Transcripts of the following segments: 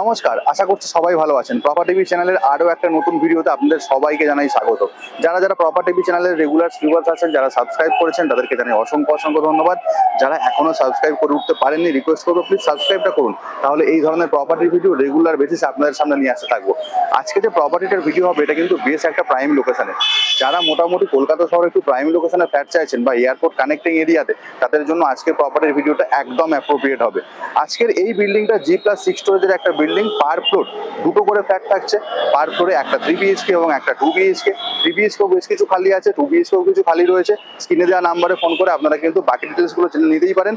নমস্কার, আশা করছি সবাই ভালো আছেন। প্রপার টিভি চ্যানেলের আরও একটা নতুন ভিডিওতে আপনাদের সবাইকে জানাই স্বাগত। যারা যারা প্রপার টিভি চ্যানেলের রেগুলার ভিউয়ার্স আছেন, যারা সাবস্ক্রাইব করেছেন, তাদেরকে জানাই অসংখ্য অসংখ্য ধন্যবাদ। যারা এখনো সাবস্ক্রাইব করে উঠতে পারেননি, রিকোয়েস্ট করবো প্লিজ সাবস্ক্রাইবটা করুন, তাহলে এই ধরনের প্রপার্টির ভিডিও রেগুলার বেসিসে আপনাদের সামনে নিয়ে আসতে থাকবো। আজকে যে প্রপার্টিটার ভিডিও হবে এটা কিন্তু বেশ একটা প্রাইম লোকেশনে। যারা মোটামুটি কলকাতা শহরে একটু প্রাইম লোকেশনে ফ্ল্যাট চাইছেন বা এয়ারপোর্ট কানেক্টিং এরিয়াতে, তাদের জন্য আজকের প্রপার্টির ভিডিওটা একদম অ্যাপ্রোপ্রিয়েট হবে। আজকের এই বিল্ডিংটা G+6 স্টোরেজের একটা বিল্ডিং। পার ফ্লোর দুটো করে ফ্ল্যাট থাকছে। পার ফ্লোরে একটা 3 BHK এবং একটা 2 BHK। 3 BHK বেশ কিছু খালি আছে, 2 BHK কিছু খালি রয়েছে। স্ক্রিনে দেওয়া নাম্বারে ফোন করে আপনারা কিন্তু বাকি ডিটেলসগুলো জেনে নিতেই পারেন।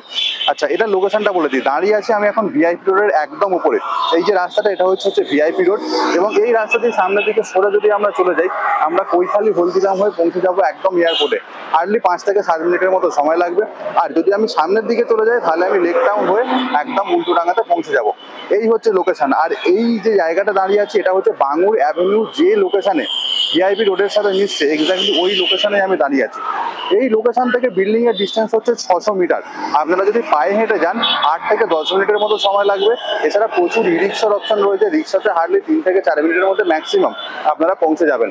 আচ্ছা, এটা লোকেশনটা বলে দিই। দাঁড়িয়ে আছে আমি এখন VIP রোডের একদম উপরে। এই যে রাস্তাটা, এটা হচ্ছে VIP রোড, এবং এই রাস্তা দিয়ে সামনের দিকে সরে যদি আমরা চলে যাই, আমরা কৈখালি হলদিরাম হয়ে পৌঁছে যাবো একদম এয়ারপোর্টে। হার্ডলি 5 থেকে 7 মিনিটের মতো সময় লাগবে। আর যদি আমি সামনের দিকে চলে যাই, তাহলে আমি লেক টাউন হয়ে একদম উল্টোডাঙ্গাতে পৌঁছে যাব। এই হচ্ছে লোকেশন। আর এই যে জায়গাটা দাঁড়িয়ে আছে, এটা হচ্ছে বাঙুর অ্যাভিনিউ, যে লোকেশনে VIP রোডের সাথে মিশছে, এক্স্যাক্টলি ওই লোকেশনে আমি দাঁড়িয়ে আছি। এই লোকেশন থেকে বিল্ডিং এর ডিস্টেন্স হচ্ছে 600 মিটার। আপনারা যদি পায়ে হেঁটে যান 8 থেকে 10 মিনিটের মতো সময় লাগবে। এছাড়া প্রচুর ই রিক্সার অপশন রয়েছে, রিক্সাতে হার্ডলি 3 থেকে 4 মিনিটের মধ্যে ম্যাক্সিমাম আপনারা পৌঁছে যাবেন।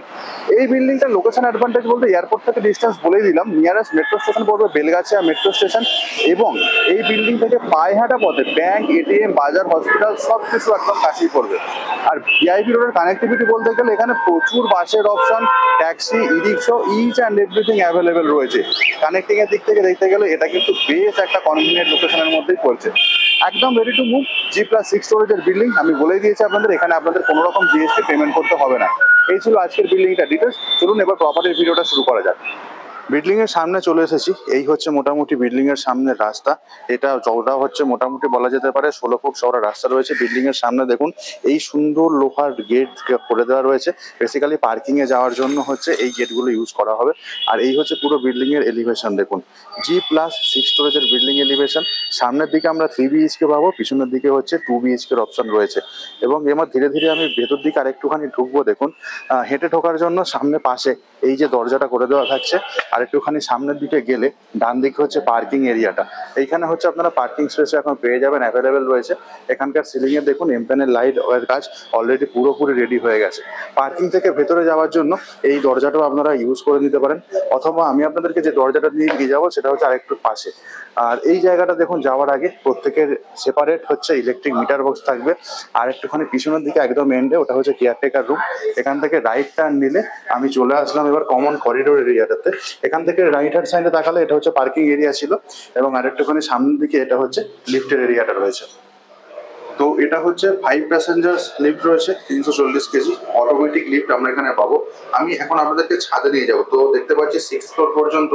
এই বিল্ডিংটার লোকেশন অ্যাডভান্টেজ বলতে এয়ারপোর্ট থেকে ডিস্টেন্স বলেই দিলাম। নিয়ারেস্ট মেট্রো স্টেশন পড়বে বেলগাছিয়া মেট্রো স্টেশন, এবং এই বিল্ডিং থেকে পায়ে হাঁটা পথে ব্যাংক, ATM, বাজার, হসপিটাল সব কিছু একদম কাছেই পড়বে। আর VIP রোডের কানেক্টিভিটি বলতে গেলে এখানে প্রচুর বাসের option, taxi, e rickshaw, each and everything available রয়েছে। কানেক্টিং এর দিক থেকে দেখতে গেলে এটা কিন্তু বেশ একটা কনভিনিয়েন্ট লোকেশনের মধ্যেই পড়ছে। একদম রেডি টু মুভ। G+6 স্টোরেজের বিল্ডিং। আমি বলেই দিয়েছি আপনাদের, এখানে আপনাদের কোনো রকম GST পেমেন্ট করতে হবে না। এই ছিল আজকের বিল্ডিংটা ডিটেলস। চলুন এবার প্রপার্টির ভিডিওটা শুরু করা যাক। বিল্ডিং এর সামনে চলে এসেছি। এই হচ্ছে মোটামুটি বিল্ডিং এর সামনের রাস্তা। এটা চওড়া হচ্ছে মোটামুটি বলা যেতে পারে 16 ফুট চওড়া রাস্তা রয়েছে। বিল্ডিং এর সামনে দেখুন এই সুন্দর লোহার গেট করে দেওয়া রয়েছে। বেসিক্যালি পার্কিং এ যাওয়ার জন্য হচ্ছে এই গেটগুলো ইউজ করা হবে। আর এই হচ্ছে পুরো বিল্ডিং এর এলিভেশন দেখুন, G+6 স্টোরেজের বিল্ডিং এলিভেশন। সামনের দিকে আমরা 3 BHK পাবো, পিছনের দিকে হচ্ছে 2 BHK এর অপশন রয়েছে। এবং এবার ধীরে ধীরে আমি ভেতর দিকে আরেকটুখানি ঢুকবো। দেখুন হেঁটে ঢোকার জন্য সামনে পাশে এই যে দরজাটা করে দেওয়া থাকছে। আর একটুখানি সামনের দিকে গেলে ডান দিকে হচ্ছে পার্কিং এরিয়াটা। এইখানে হচ্ছে আপনারা পার্কিং স্পেস এখন পেয়ে যাবেন, অ্যাভেলেবেল রয়েছে। এখানকার সিলিং এ দেখুন এমপ্যানেল লাইট এর কাজ অলরেডি পুরোপুরি রেডি হয়ে গেছে। পার্কিং থেকে ভেতরে যাওয়ার জন্য এই দরজাটাও আপনারা ইউজ করে নিতে পারেন, অথবা আমি আপনাদেরকে যে দরজাটা নিয়ে যাবো সেটা হচ্ছে আরেকটু পাশে। আর এই জায়গাটা দেখুন যাওয়ার আগে প্রত্যেকের সেপারেট হচ্ছে ইলেকট্রিক মিটার বক্স থাকবে। আর একটুখানি পিছনের দিকে একদম এন্ডে ওটা হচ্ছে কেয়ারটেকার রুম। এখান থেকে রাইট টার্ন নিলে আমি চলে আসলাম এবার কমন করিডোর এরিয়াটাতে। এখান থেকে রাইট হ্যান্ড সাইডে তাকালে এটা হচ্ছে পার্কিং এরিয়া ছিল, এবং আরেকটুখানি সামনের দিকে এটা হচ্ছে লিফটের এরিয়াটা রয়েছে। তো এটা হচ্ছে 5 প্যাসেঞ্জার লিফট রয়েছে, 340 কেজি অটোমেটিক লিফট আমরা এখানে পাবো। আমি এখন আপনাদেরকে ছাদে নিয়ে যাবো। তো দেখতে পাচ্ছি 6th ফ্লোর পর্যন্ত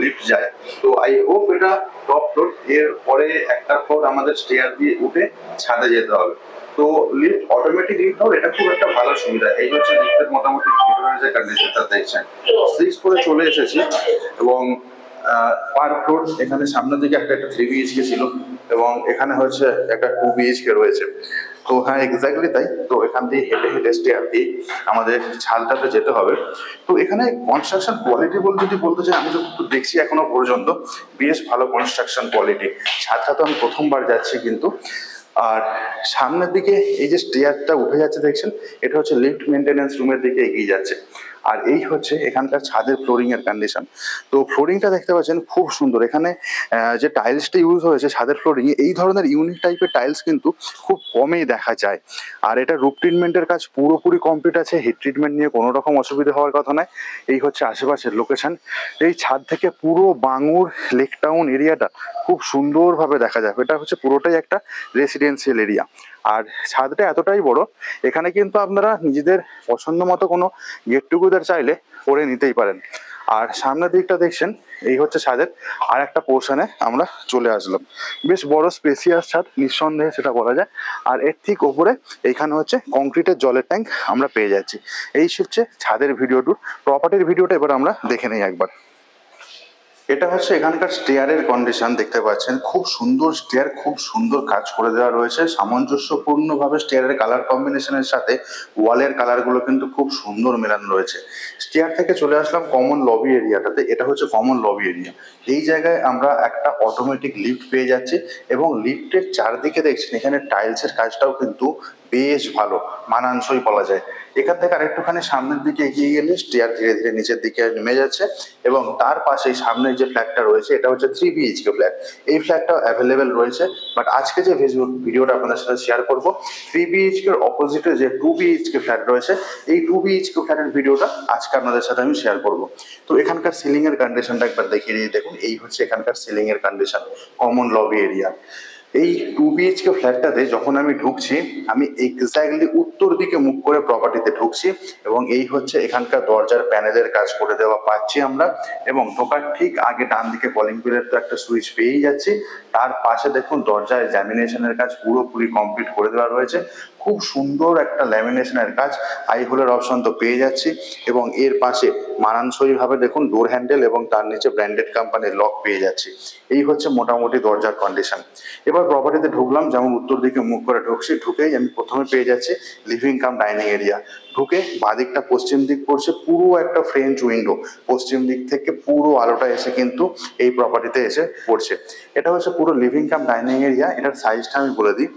লিফট যায়। তো আই হোপ এটা টপ ফ্লোর, এর পরে একটা ফ্লোর আমাদের স্টেয়ার দিয়ে উঠে ছাদে যেতে হবে। তো লিফট অটোমেটিক লিফট হবে, এটা খুব একটা ভালো সুবিধা। এই হচ্ছে লিফটের মোটামুটি ভিতরের যে কন্ডিশনটা দেখছেন। 6 ফ্লোরে চলে এসেছি, এবং পার ফ্লোর এখানে সামনের দিকে একটা 3 BHK ছিল, এবং এখানে হচ্ছে একটা 2 BHK রয়েছে। তো হ্যাঁ, এক্স্যাক্টলি তাই। তো এখান দিয়ে হেঁটে হেঁটে স্টেয়ার দিয়ে আমাদের ছাদটাতে যেতে হবে। তো এখানে কনস্ট্রাকশন কোয়ালিটি বলতে যদি বলতে চাই, আমি যতটুকু দেখছি এখনো পর্যন্ত বেশ ভালো কনস্ট্রাকশন কোয়ালিটি। ছাদটা তো আমি প্রথমবার যাচ্ছি কিন্তু। আর সামনের দিকে এই যে স্টেয়ারটা উঠে যাচ্ছে দেখছেন, এটা হচ্ছে লিফট মেনটেন্যান্স রুমের দিকে এগিয়ে যাচ্ছে। আর এই হচ্ছে এখানকার ছাদের ফ্লোরিং এর কন্ডিশন। তো ফ্লোরিংটা দেখতে পাচ্ছেন খুব সুন্দর। এখানে যে টাইলসটা ইউজ হয়েছে ছাদের ফ্লোরিং এ, এই ধরনের ইউনিক টাইপের টাইলস কিন্তু খুব কমই দেখা যায়। আর এটা রুফ ট্রিটমেন্টের কাজ পুরোপুরি কমপ্লিট আছে, হিট ট্রিটমেন্ট নিয়ে কোনো রকম অসুবিধা হওয়ার কথা নয়। এই হচ্ছে আশেপাশের লোকেশন। এই ছাদ থেকে পুরো বাঙুর লেক টাউন এরিয়াটা খুব সুন্দরভাবে দেখা যায়। এটা হচ্ছে পুরোটাই একটা রেসিডেন্সিয়াল এরিয়া। আর ছাদটা এতটাই বড়, এখানে কিন্তু আপনারা নিজেদের পছন্দ মতো কোনো গেট টুগেদার চাইলে করে নিতেই পারেন। আর সামনের দিকটা দেখছেন, এই হচ্ছে ছাদের আর একটা পোর্শনে আমরা চলে আসলাম। বেশ বড় স্পেসিয়াস ছাদ নিঃসন্দেহে, সেটা বলা যায়। আর এর ঠিক ওপরে এইখানে হচ্ছে কংক্রিটের জলের ট্যাঙ্ক আমরা পেয়ে যাচ্ছি। এই হচ্ছে ছাদের ভিডিও টুর। প্রপার্টির ভিডিওটা এবার আমরা দেখে নেই একবার। এটা হচ্ছে এখানকার স্টেয়ারের কন্ডিশন, দেখতে পাচ্ছেন খুব সুন্দর স্টেয়ার, খুব সুন্দর কাজ করে দেওয়া রয়েছে, সামঞ্জস্যপূর্ণ ভাবে স্টেয়ারের কালার কম্বিনেশনের সাথে ওয়ালের কালারগুলো কিন্তু খুব সুন্দর মেলানো রয়েছে। স্টেয়ার থেকে চলে আসলাম কমন লবি এরিয়াটাতে, এটা হচ্ছে কমন লবি এরিয়া। এই জায়গায় আমরা একটা অটোমেটিক লিফট পেয়ে যাচ্ছি এবং লিফটের চারদিকে দেখছেন এখানে টাইলসের কাজটাও কিন্তু বেশ ভালো, মানানসই বলা যায়। এখান থেকে আরেকটুখানি সামনের দিকে এগিয়ে গেলে স্টেয়ার ধীরে ধীরে নিচের দিকে নেমে যাচ্ছে এবং তার পাশেই সামনের যে ফ্ল্যাটটা রয়েছে এটা হচ্ছে 3 BHK ফ্ল্যাট। এই ফ্ল্যাটটা অ্যাভেলেবেল রয়েছে, বাট আজকে যে ভিডিওটা আপনাদের সাথে শেয়ার করব 3 BHK এর অপোজিটে যে 2 BHK ফ্ল্যাট রয়েছে, এই 2 BHK ফ্ল্যাটের ভিডিওটা আজকে আপনাদের সাথে আমি শেয়ার করব। তো এখানকার সিলিং এর কন্ডিশনটা একবার দেখিয়ে দিয়ে দেখুন, এই হচ্ছে এখানকার সিলিং এর কন্ডিশন কমন লবি এরিয়া। এই 2 BHK ফ্ল্যাটটাতে যখন আমি ঢুকছি, আমি এক্স্যাক্টলি উত্তর দিকে মুখ করে প্রপার্টিতে ঢুকছি এবং এই হচ্ছে এখানকার দরজার প্যানেলের কাজ করে দেওয়া পাচ্ছি আমরা। এবং ঢোকার ঠিক আগে ডান দিকে কলিং বেলের তো একটা সুইচ পেয়েই যাচ্ছি, তার পাশে দেখুন দরজায় ল্যামিনেশনের কাজ পুরোপুরি কমপ্লিট করে দেওয়া রয়েছে। খুব সুন্দর একটা ল্যামিনেশনের কাজ, আই হোলের অপশন তো পেয়ে যাচ্ছি এবং এর পাশে মানানসই ভাবে দেখুন ডোর হ্যান্ডেল এবং তার নিচে ব্র্যান্ডেড কোম্পানির লক পেয়ে যাচ্ছি। এই হচ্ছে মোটামুটি দরজার কন্ডিশন। এবার প্রপার্টিতে ঢুকলাম, যেমন উত্তর দিকে মুখ করে ঢুকছি, ঢুকেই আমি প্রথমে পেয়ে যাচ্ছি লিভিং কাম ডাইনিং এরিয়া। ঢুকে বাদিকটা পশ্চিম দিক পড়ছে, পুরো একটা ফ্রেঞ্চ উইন্ডো, পশ্চিম দিক থেকে পুরো আলোটা এসে কিন্তু এই প্রপার্টিতে এসে পড়ছে। এটা হচ্ছে পুরো লিভিং কাম ডাইনিং এরিয়া। এটার সাইজটা আমি বলে দিই,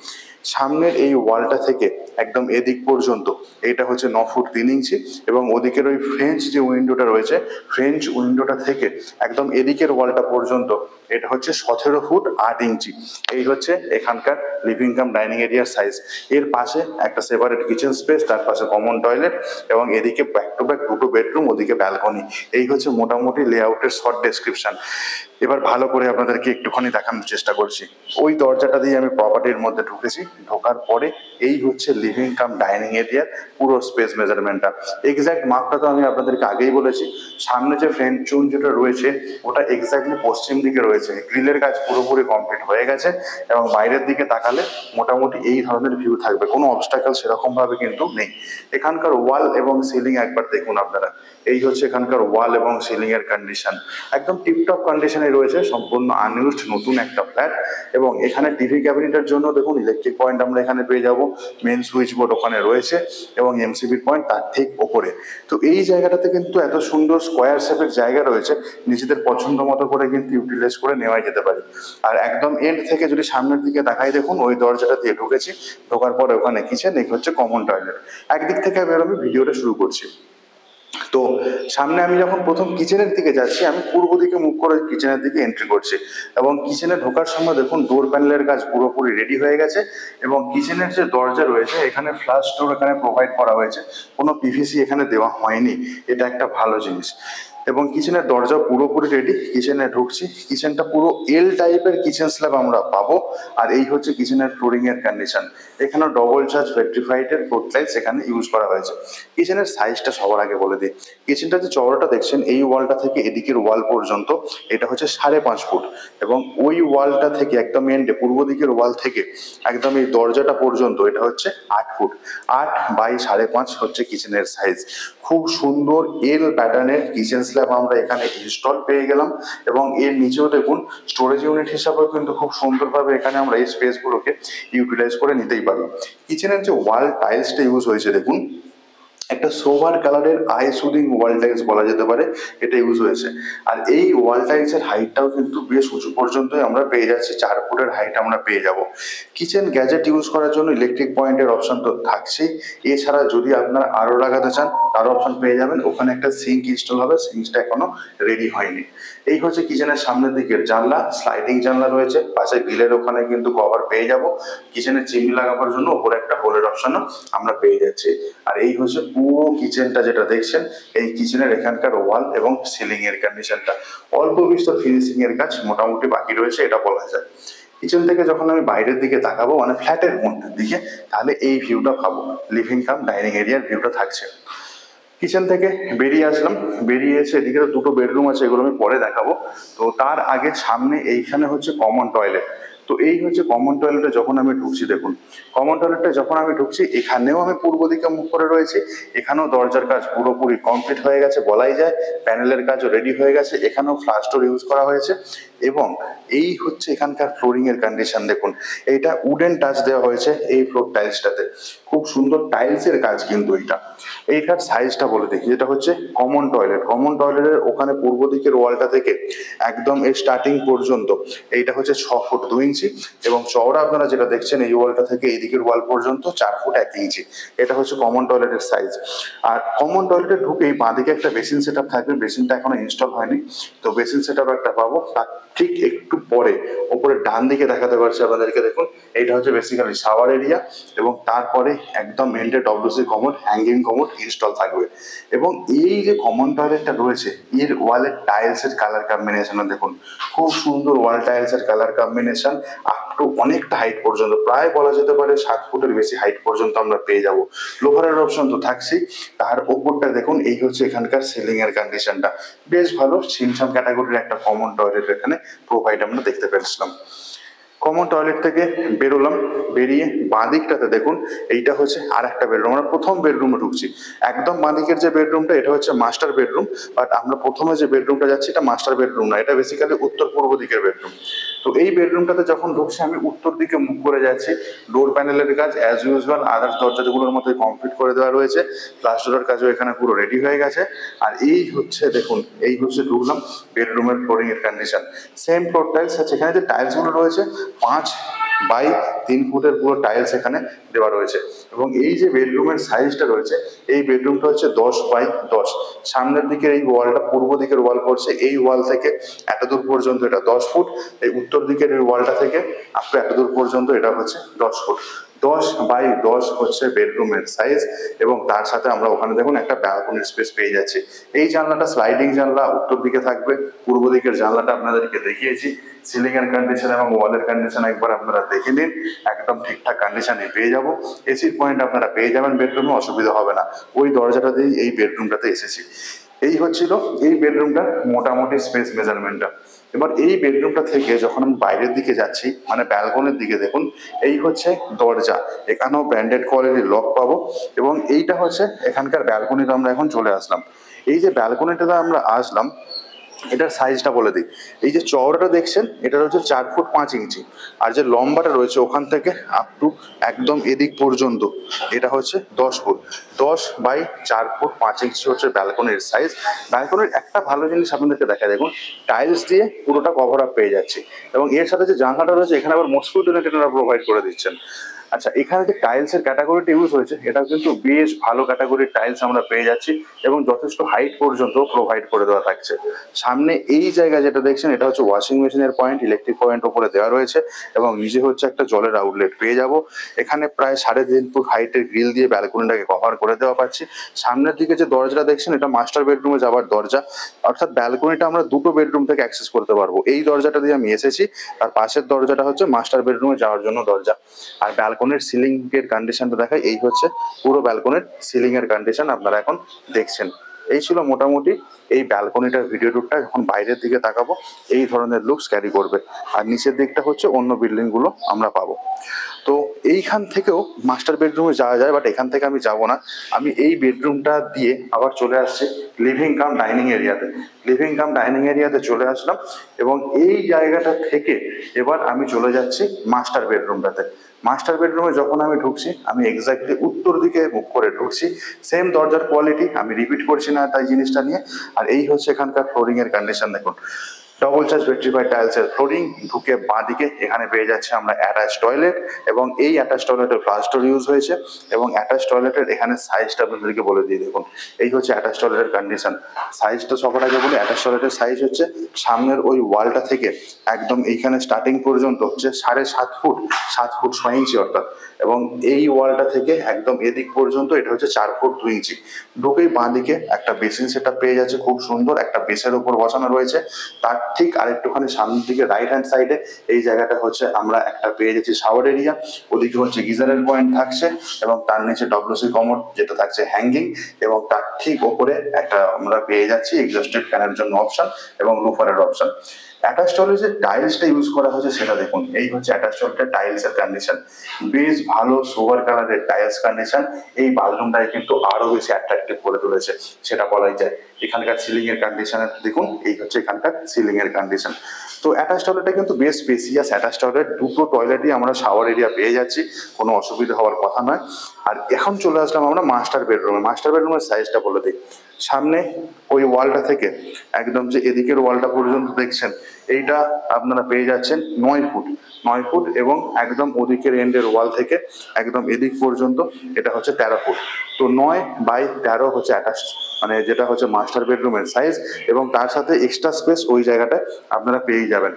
সামনের এই ওয়ালটা থেকে একদম এদিক পর্যন্ত এটা হচ্ছে 9 ফুট 3 ইঞ্চি এবং ওদিকের ওই ফ্রেঞ্চ যে উইন্ডোটা রয়েছে, ফ্রেঞ্চ উইন্ডোটা থেকে একদম এদিকের ওয়ালটা পর্যন্ত এটা হচ্ছে 17 ফুট 8 ইঞ্চি। এই হচ্ছে এখানকার লিভিং কাম ডাইনিং এরিয়ার সাইজ। এর পাশে একটা সেপারেট কিচেন স্পেস, তার পাশে কমন টয়লেট এবং এদিকে ব্যাক টু ব্যাক 2টো বেডরুম, ওদিকে ব্যালকনি। এই হচ্ছে মোটামুটি লেআউটের শর্ট ডেসক্রিপশন। এবার ভালো করে আপনাদেরকে একটুখানি দেখানোর চেষ্টা করছি। ওই দরজাটা দিয়ে আমি প্রপার্টির মধ্যে ঢুকেছি, ঢোকার পরে এই হচ্ছে লিভিং কাম ডাইনিং এরিয়ার পুরো স্পেস মেজারমেন্টটা। এক্স্যাক্ট মাপটা তো আমি আপনাদেরকে আগেই বলেছি। সামনে যে ফ্রেঞ্চ উইন্ডোটা রয়েছে ওটা এক্স্যাক্টলি পশ্চিম দিকে রয়েছে, গ্রিলের কাজ পুরোপুরি কমপ্লিট হয়ে গেছে এবং বাইরের দিকে তাকালে মোটামুটি এই ধরনের ভিউ থাকবে, কোনো অবস্টাকেল সেরকম ভাবে কিন্তু নেই। এখানকার ওয়াল এবং সিলিং একবার দেখুন আপনারা, এই হচ্ছে এখানকার ওয়াল এবং সিলিং এর কন্ডিশন, একদম টিপটপ কন্ডিশনে রয়েছে, সম্পূর্ণ আনইউজড নতুন একটা ফ্ল্যাট। এবং এখানে টিভি ক্যাবিনেটের জন্য দেখুন ইলেকট্রিক পয়েন্ট আমরা এখানে পেয়ে যাব, মেন সুইচ বোর্ড ওখানে রয়েছে এবং এমসিবি পয়েন্ট তার ঠিক ওপরে। তো এই জায়গাটাতে কিন্তু এত সুন্দর স্কোয়ার শেপের জায়গা রয়েছে, নিজেদের পছন্দ মতো করে কিন্তু ইউটিলাইজ করে নেওয়া যেতে পারে। আর একদম এন্ড থেকে যদি সামনের দিকে দেখাই, দেখুন ওই দরজাটা দিয়ে ঢুকেছি, ঢোকার পরে ওখানে কিচেন, এই হচ্ছে কমন টয়লেট। একদিক থেকে এবার আমি ভিডিওটা শুরু করছি। তো সামনে আমি যখন প্রথম কিচেনের দিকে যাচ্ছি, আমি পূর্ব দিকে মুখ করে কিচেনের দিকে এন্ট্রি করছি এবং কিচেনে ঢোকার সময় দেখুন ডোর প্যানেলের কাজ পুরোপুরি রেডি হয়ে গেছে এবং কিচেনের যে দরজা রয়েছে এখানে ফ্লাশ ডোর এখানে প্রোভাইড করা হয়েছে, কোনো পিভিসি এখানে দেওয়া হয়নি, এটা একটা ভালো জিনিস। এবং কিচেনের দরজা পুরোপুরি রেডি, কিচেনে ঢুকছি, কিচেনটা পুরো এল টাইপের কিচেন স্ল্যাব আমরা পাবো। আর এই হচ্ছে কিচেনের ফ্লোরিং এর কন্ডিশন, এখানে ডবল চার্জ পেট্রিফাইড এর ফ্লোর টাইলস এখানে ইউজ করা হয়েছে। কিচেনের সাইজটা সবার আগে বলে দিই, কিচেনটা যে চওড়াটা দেখছেন এই ওয়ালটা থেকে এদিকের ওয়াল পর্যন্ত এটা হচ্ছে 5.5 ফুট এবং ওই ওয়ালটা থেকে একদম এন্ডে পূর্ব দিকের ওয়াল থেকে একদম এই দরজাটা পর্যন্ত এটা হচ্ছে 8 ফুট। 8 বাই 5.5 হচ্ছে কিচেনের সাইজ। খুব সুন্দর এল প্যাটার্নের কিচেন স্ল্যাব আমরা এখানে ইনস্টল পেয়ে গেলাম এবং এর নিচেও দেখুন স্টোরেজ ইউনিট হিসাবেও কিন্তু খুব সুন্দরভাবে এখানে আমরা এই স্পেসগুলোকে ইউটিলাইজ করে নিতেই পারি। কিচেনের যে ওয়াল টাইলসটা ইউজ হয়েছে দেখুন, একটা সোভার কালারের আই সুদিং ওয়াল টাইলস বলা যেতে পারে, এটা ইউজ হয়েছে। আর এই ওয়াল টাইলস এর হাইটটাও কিন্তু বেশ উঁচু পর্যন্তই আমরা পেয়ে যাচ্ছি, 4 ফুটের হাইট আমরা পেয়ে যাব। কিচেন গ্যাজেট ইউজ করার জন্য ইলেকট্রিক পয়েন্টের অপশন তো থাকছেই, এছাড়া যদি আপনারা আরো লাগাতে চান তার অপশন পেয়ে যাবেন, ওখানে একটা সিঙ্ক ইনস্টল হবে, সিঙ্কটা এখনো রেডি হয়নি। এই হচ্ছে কিচেনের সামনের দিকের জানলা, স্লাইডিং জানলা রয়েছে, পাশে গ্রিলের ওখানে কিন্তু কভার পেয়ে যাব। কিচেনের চিমনি লাগাবার জন্য উপরে একটা হোলের অপশনও আমরা পেয়ে যাচ্ছি। আর এই হচ্ছে পুরো কিচেনটা যেটা দেখছেন, এই কিচেনের এখানকার ওয়াল এবং সিলিং এর কন্ডিশনটা, অল্প বিস্তর ফিনিশিং এর কাজ মোটামুটি বাকি রয়েছে এটা বলা যায়। কিচেন থেকে যখন আমি বাইরের দিকে তাকাবো, মানে ফ্ল্যাটের মধ্যের দিকে, তাহলে এই ভিউটা পাবো, লিভিং কাম ডাইনিং এরিয়ার ভিউটা থাকছে। কিচেন থেকে বেরিয়ে আসলাম, বেরিয়ে এসে এদিকে 2টো বেডরুম আছে, এগুলো আমি পরে দেখাবো। তো তার আগে সামনে এইখানে হচ্ছে কমন টয়লেট। তো এই হচ্ছে কমন টয়লেটে যখন আমি ঢুকছি, দেখুন কমন টয়লেটে যখন আমি ঢুকছি এখানেও আমি পূর্ব দিকে মুখ করে রয়েছি, এখানেও দরজার কাজ পুরোপুরি কমপ্লিট হয়ে গেছে বলাই যায়, প্যানেলের কাজও রেডি হয়ে গেছে, এখানেও ফ্লাশ ডোর ইউজ করা হয়েছে। এবং এই হচ্ছে এখানকার ফ্লোরিং এর কন্ডিশন, দেখুন এইটা উডেন টাচ দেওয়া হয়েছে এই ফ্লোর টাইলসটাতে, খুব সুন্দর টাইলসের কাজ কিন্তু এইটার সাইজটা বলে দেখি, যেটা হচ্ছে কমন টয়লেট, কমন টয়লেটের ওখানে পূর্ব দিকের ওয়ালটা থেকে একদম এই স্টার্টিং পর্যন্ত এইটা হচ্ছে 6 ফুট 2 ইঞ্চি, এবং চওড়া আপনারা যেটা দেখছেন এই ওয়ালটা থেকে এই দিকের ওয়াল পর্যন্ত 4 ফুট 1 ইঞ্চি। এটা হচ্ছে কমন টয়লেটের সাইজ। আর কমন টয়লেটে ঢুকেই বাঁদিকে একটা বেসিন সেট আপ থাকবে, বেসিনটা এখনো ইনস্টল হয়নি, তো বেসিন সেট আপ একটা পাবো, তার ঠিক একটু পরে ওপরে ডান দিকে দেখাতে পারছি আপনাদেরকে, দেখুন এইটা হচ্ছে বেসিক্যালি শাওয়ার এরিয়া, এবং তারপরে একদম এন্ডে WC commode, hanging commode install থাকবে। এবং এই যে কমন টয়লেটটা রয়েছে এর ওয়ালের টাইলসের কালার কম্বিনেশন দেখুন, খুব সুন্দর ওয়াল টাইলসের কালার কম্বিনেশন, আপ টু অনেকটা হাইট পর্যন্ত, প্রায় বলা যেতে পারে 7 ফুটের বেশি হাইট পর্যন্ত আমরা পেয়ে যাব। লোহারের অপশন তো থাকছেই, তার ওপরটা দেখুন এই হচ্ছে এখানকার সিলিং এর কন্ডিশনটা বেশ ভালো, ছিমছাম ক্যাটাগরির একটা কমন টয়লেট এখানে প্রোভাইড আমরা দেখতে পেরেছিলাম। কমন টয়লেট থেকে বেরোলাম, বেরিয়ে বাঁ দিকটাতে দেখুন এইটা হচ্ছে আর একটা বেডরুম, আমরা প্রথম বেডরুমে ঢুকছি, একদম বাঁ দিকের যে বেডরুমটা এটা হচ্ছে মাস্টার বেডরুম, বাট আমরা প্রথমে যে বেডরুমটা যাচ্ছি এটা মাস্টার বেডরুম না, এটা বেসিক্যালি উত্তর পূর্ব দিকের বেডরুম। তো এই বেডরুমটাতে যখন ঢুকছি আমি উত্তর দিকে মুখ করে যাচ্ছি, ডোর প্যানেলের কাজ অ্যাজ ইউজুয়াল আদার্স দরজাগুলোর মতোই কমপ্লিট করে দেওয়া রয়েছে, প্লাস ডোরের কাজও এখানে পুরো রেডি হয়ে গেছে। আর এই হচ্ছে দেখুন, এই হচ্ছে ঢুকলাম বেডরুমের ফ্লোরিং এর কন্ডিশন, সেম ফ্লোর টাইলস আছে, এখানে যে টাইলস গুলো রয়েছে 5 বাই 3 ফুটের পুরো টাইলস এখানে দেওয়া রয়েছে। এবং এই যে বেডরুমের সাইজটা রয়েছে, এই বেডরুমটা হচ্ছে 10 বাই 10, সামনের দিকের এই ওয়ালটা পূর্ব দিকের ওয়াল পড়ছে, এই ওয়াল থেকে এত দূর পর্যন্ত এটা 10 ফুট, এই উত্তর দিকের এই ওয়ালটা থেকে আপ টু এত দূর পর্যন্ত এটা হচ্ছে 10 ফুট। 10 বাই 10 হচ্ছে বেডরুমের সাইজ, এবং তার সাথে আমরা ওখানে দেখুন একটা ব্যালকনির স্পেস পেয়ে যাচ্ছি। এই জানলাটা স্লাইডিং জানলা, উত্তর দিকে থাকবে, পূর্ব দিকের জানলাটা আপনাদেরকে দেখিয়েছি, সিলিং এর কন্ডিশন এবং ওয়ালের কন্ডিশন একবার আপনারা দেখে নিন, একদম ঠিকঠাক কন্ডিশনে পেয়ে যাব। এসির পয়েন্ট আপনারা পেয়ে যাবেন বেডরুমে, অসুবিধা হবে না, ওই দরজাটা দিয়েই এই বেডরুমটাতে এসেছি। এই হচ্ছিল এই বেডরুমটার মোটামুটি স্পেস মেজারমেন্টটা। এবার এই বেডরুমটা থেকে যখন আমি বাইরের দিকে যাচ্ছি, মানে ব্যালকনির দিকে, দেখুন এই হচ্ছে দরজা, এখানেও ব্র্যান্ডেড কোয়ালিটির লক পাবো, এবং এইটা হচ্ছে এখানকার ব্যালকনিতে আমরা এখন চলে আসলাম। এই যে ব্যালকনিটাতে আমরা আসলাম এটার সাইজটা বলে দিই, এই যে চওড়াটা দেখছেন এটা হচ্ছে 4 ফুট 5 ইঞ্চি, আর যে লম্বাটা রয়েছে ওখান থেকে আপ টু একদম এদিক পর্যন্ত এটা হচ্ছে 10 ফুট। 10 বাই 4 ফুট 5 ইঞ্চি হচ্ছে ব্যালকনির সাইজ। ব্যালকনির একটা ভালো জিনিস আপনাদেরকে দেখা, দেখুন টাইলস দিয়ে পুরোটা কভার আপ পেয়ে যাচ্ছে, এবং এর সাথে যে জানলাটা রয়েছে এখানে আবার মসকিউটো নেট প্রোভাইড করে দিচ্ছেন। আচ্ছা, এখানে যে টাইলসের ক্যাটাগরিটা ইউজ হয়েছে এটা কিন্তু বেশ ভালো ক্যাটাগরির টাইলস আমরা পেয়ে যাচ্ছি, এবং যথেষ্ট হাইট পর্যন্ত প্রোভাইড করে দেওয়া থাকছে। সামনে এই জায়গা যেটা দেখছেন এটা হচ্ছে ওয়াশিং মেশিনের পয়েন্ট, ইলেকট্রিক পয়েন্ট ওপরে দেওয়া রয়েছে, এবং নিচে হচ্ছে একটা জলের আউটলেট পেয়ে যাব। এখানে প্রায় 3.5 ফুট হাইটের গ্রিল দিয়ে ব্যালকনিটাকে কভার করে দেওয়া পাচ্ছি। সামনের দিকে যে দরজাটা দেখছেন এটা মাস্টার বেডরুমে যাওয়ার দরজা, অর্থাৎ ব্যালকনিটা আমরা দুটো বেডরুম থেকে অ্যাক্সেস করতে পারবো। এই দরজাটা দিয়ে আমি এসেছি, আর পাশের দরজাটা হচ্ছে মাস্টার বেডরুমে যাওয়ার জন্য দরজা। আর ব্যালকনির সিলিং এর কন্ডিশনটা দেখায়, এই হচ্ছে পুরো ব্যালকনির সিলিং এর কন্ডিশন আপনারা এখন দেখছেন। এই ছিল মোটামুটি এই ব্যালকনিটার ভিডিও টুরটা। যখন বাইরের দিকে তাকাবো এই ধরনের লুকস ক্যারি করবে, আর নিচের দিকটা হচ্ছে অন্য বিল্ডিং গুলো আমরা পাবো। তো এইখান থেকেও মাস্টার বেডরুমে যাওয়া যায়, বাট এখান থেকে আমি যাব না, আমি এই বেডরুমটা দিয়ে আবার চলে আসছি লিভিং কাম ডাইনিং এরিয়াতে। লিভিং কাম ডাইনিং এরিয়াতে চলে আসলাম, এবং এই জায়গাটা থেকে এবার আমি চলে যাচ্ছি মাস্টার বেডরুমটাতে। মাস্টার বেডরুমে যখন আমি ঢুকছি আমি এক্স্যাক্টলি উত্তর দিকে মুখ করে ঢুকছি, সেম দরজার কোয়ালিটি, আমি রিপিট করছি না তাই জিনিসটা নিয়ে। আর এই হচ্ছে এখানকার ফ্লোরিং এর কন্ডিশন, দেখুন ডবল চার্জ ভেট্রিফাইড টাইলসের ফ্লোরিং। ঢুকে বাঁদিকে এখানে পেয়ে যাচ্ছে আমরা অ্যাটাচ টয়লেট, এবং এই অ্যাটাচ টয়লেটের ফ্লাশ ডোর ইউজ হয়েছে, এবং অ্যাটাচ টয়লেটের এখানে সাইজটা আপনাদেরকে বলে দিয়ে দেখুন, এই হচ্ছে অ্যাটাচ টয়লেটের কন্ডিশন। সাইজটা সবার আগে বলে, অ্যাটাচ টয়লেটের সাইজ হচ্ছে সামনের ওই ওয়ালটা থেকে একদম এইখানে স্টার্টিং পর্যন্ত হচ্ছে 7.5 ফুট 7 ফুট 6 ইঞ্চি অর্থাৎ, এবং এই ওয়ালটা থেকে একদম এদিক পর্যন্ত এটা হচ্ছে 4 ফুট 2 ইঞ্চি। ঢুকেই বাঁদিকে একটা বেসিন সেট পেয়ে যাচ্ছে, খুব সুন্দর একটা বেসের উপর বসানো রয়েছে। তার ঠিক আরেকটুখানি সামনের দিকে রাইট হ্যান্ড সাইডে এই জায়গাটা হচ্ছে আমরা একটা পেয়ে যাচ্ছি শাওয়ার এরিয়া, ওদিকে হচ্ছে গিজারের পয়েন্ট থাকছে, এবং তার নিচে ডব্লিউসি কমোড যেটা থাকছে হ্যাঙ্গিং, এবং তার ঠিক ওপরে একটা আমরা পেয়ে যাচ্ছি এক্সস্টেড ফ্যানের জন্য অপশন এবং লুফারের অপশন। অ্যাটাচ টয়লেটে যে টাইলসটা ইউজ করা হয়েছে সেটা দেখুন, এই হচ্ছে অ্যাটাচ টয়লেটের টাইলসের কন্ডিশন, বেশ ভালো সোবার কালারের টাইলস কন্ডিশন। এই বাথরুমটাকে কিন্তু আরো বেশি অ্যাট্রাকটিভ করে তুলেছে সেটা বলাই যায়। এখানকার সিলিং এর কন্ডিশন দেখুন, এই হচ্ছে এখানকার সিলিং এর কন্ডিশন। তো অ্যাটাচ টয়লেটটা কিন্তু বেশ স্পেসিয়াস অ্যাটাচ টয়লেট, দুটো টয়লেটই আমরা শাওয়ার এরিয়া পেয়ে যাচ্ছি, কোনো অসুবিধা হওয়ার কথা নয়। আর এখন চলে আসলাম আমরা মাস্টার বেডরুমে। মাস্টার বেডরুমের সাইজটা বলে দিই, সামনে ওই ওয়ালটা থেকে একদম যে এদিকের ওয়ালটা পর্যন্ত দেখছেন, এইটা আপনারা পেয়ে যাচ্ছেন 9 ফুট, 9 ফুট, এবং একদম ওদিকের এন্ডের ওয়াল থেকে একদম এদিক পর্যন্ত এটা হচ্ছে 13 ফুট। তো 9/13 হচ্ছে অ্যাটাচ, মানে যেটা হচ্ছে মাস্টার বেডরুমের সাইজ, এবং তার সাথে এক্সট্রা স্পেস ওই জায়গাটায় আপনারা পেয়ে যাবেন।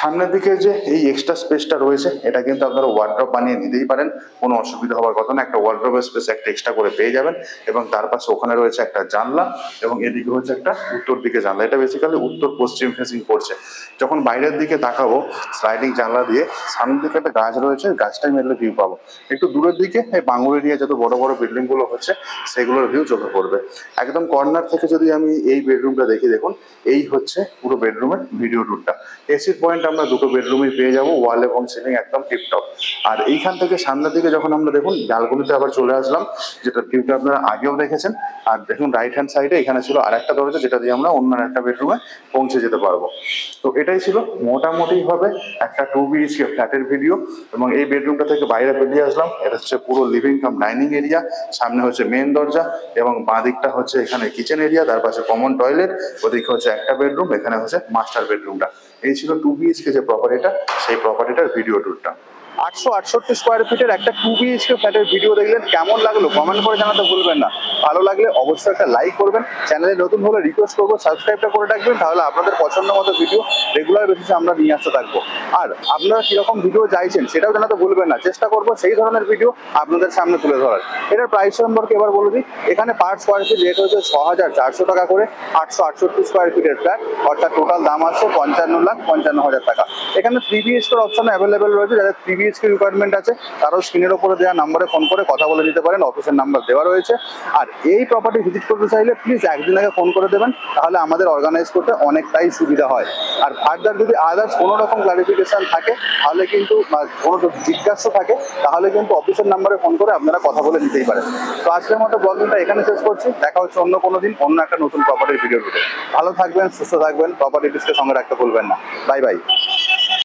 সামনের দিকে যে এই এক্সট্রা স্পেসটা রয়েছে এটা কিন্তু আপনারা ওয়ার্ড্রপ বানিয়ে নিতেই পারেন, কোনো অসুবিধা হওয়ার কথা না। একটা ওয়ার্ড্রপের স্পেস একটা এক্সট্রা করে পেয়ে যাবেন, এবং তার পাশে ওখানে রয়েছে একটা জানলা, এবং এদিকে হচ্ছে একটা উত্তর দিকে জানলা। এটা বেসিক্যালি উত্তর পশ্চিম ফেসিং করছে। যখন বাইরের দিকে তাকাবো স্লাইডিং জানলা দিয়ে, সামনের দিকে একটা গাছ রয়েছে, গাছটাই মেরলে ভিউ পাবো। একটু দূরের দিকে এই বাঙ্গুর এরিয়া যত বড় বড় বিল্ডিং গুলো হচ্ছে সেগুলোর ভিউ চোখে পড়বে। একদম কর্নার থেকে যদি আমি এই বেডরুমটা দেখি, দেখুন এই হচ্ছে পুরো বেডরুমের ভিডিও টুরটা। এসির পয়েন্ট আমরা দুটো বেডরুমে পেয়ে যাবো, ওয়াল এবং সিলিং একদম টিপটপ। আর এইখান থেকে সামনের দিকে যখন আমরা দেখুন ব্যালকনিতে আবার চলে আসলাম, যেটা ভিউটা আপনারা আগেও দেখেছেন। আর দেখুন রাইট হ্যান্ড সাইডে এখানে ছিল আরেকটা দরজা, যেটা দিয়ে আমরা অন্য একটা বেডরুমে পৌঁছে যেতে পারবো। তো এটাই ছিল মোটামুটি ভাবে একটা 2 BHK ফ্ল্যাটের ভিডিও। এবং এই বেডরুমটা থেকে বাইরে বেরিয়ে আসলাম, এটা হচ্ছে পুরো লিভিং কাম ডাইনিং এরিয়া, সামনে হচ্ছে মেন দরজা, এবং বাঁ দিকটা হচ্ছে এখানে কিচেন এরিয়া, তার পাশে কমন টয়লেট, ওদিকে হচ্ছে একটা বেডরুম, এখানে হচ্ছে মাস্টার বেডরুমটা। এই ছিল 2 BHK যে প্রপার্টিটা, সেই প্রপার্টিটার ভিডিও টুরটা। 868 স্কোয়ার ফিটের একটা 2 BHK ফ্ল্যাটের ভিডিও দেখলেন, কেমন লাগলো কমেন্ট করে জানাতে ভুলবেন না। ভালো লাগলে অবশ্যই একটা লাইক করবেন, চ্যানেলে নতুন হলে রিকোয়েস্ট করবো সাবস্ক্রাইবটা করে রাখবেন, তাহলে আপনাদের পছন্দ মতো ভিডিও রেগুলার বেসিসে আমরা নিয়ে আসতে থাকবো। আর আপনারা কিরকম ভিডিও চাইছেন সেটাও জানাতে ভুলবেন না, চেষ্টা করবো সেই ধরনের ভিডিও আপনাদের সামনে তুলে ধরার। এটার প্রাইস সম্পর্কে এবার বলে দিই, এখানে পার স্কোয়ার ফিট রেট হচ্ছে 6,400 টাকা করে, 868 স্কোয়ার ফিটের ফ্ল্যাট, অর্থাৎ টোটাল দাম আছে 55,55,000 টাকা। এখানে 3 BHK অপশন অ্যাভেলেবেল রয়েছে, যাদের 3 BHK রিকোয়ারমেন্ট আছে তারাও স্ক্রিনের উপরে দেওয়া নাম্বারে ফোন করে কথা বলে নিতে পারেন, অফিসের নাম্বার দেওয়া রয়েছে। আর এই প্রপার্টি ভিজিট করতে চাইলে প্লিজ একদিন আগে ফোন করে দেবেন, তাহলে আমাদের অর্গানাইজ করতে অনেকটাই সুবিধা হয়। আর ফার্দার যদি আদার্স কোনো রকম ক্লারিফিকেশন থাকে, তাহলে কিন্তু কোনো জিজ্ঞাসা থাকে, তাহলে কিন্তু অফিসের নাম্বারে ফোন করে আপনারা কথা বলে নিতেই পারেন। তো আজকের মতো ব্লগিংটা এখানে শেষ করছি, দেখা হচ্ছে অন্য কোনো দিন অন্য একটা নতুন প্রপার্টির ভিডিও। ভালো থাকবেন, সুস্থ থাকবেন, প্রপার্টি টিপসকে সঙ্গে রাখতে ভুলবেন না। Bye bye.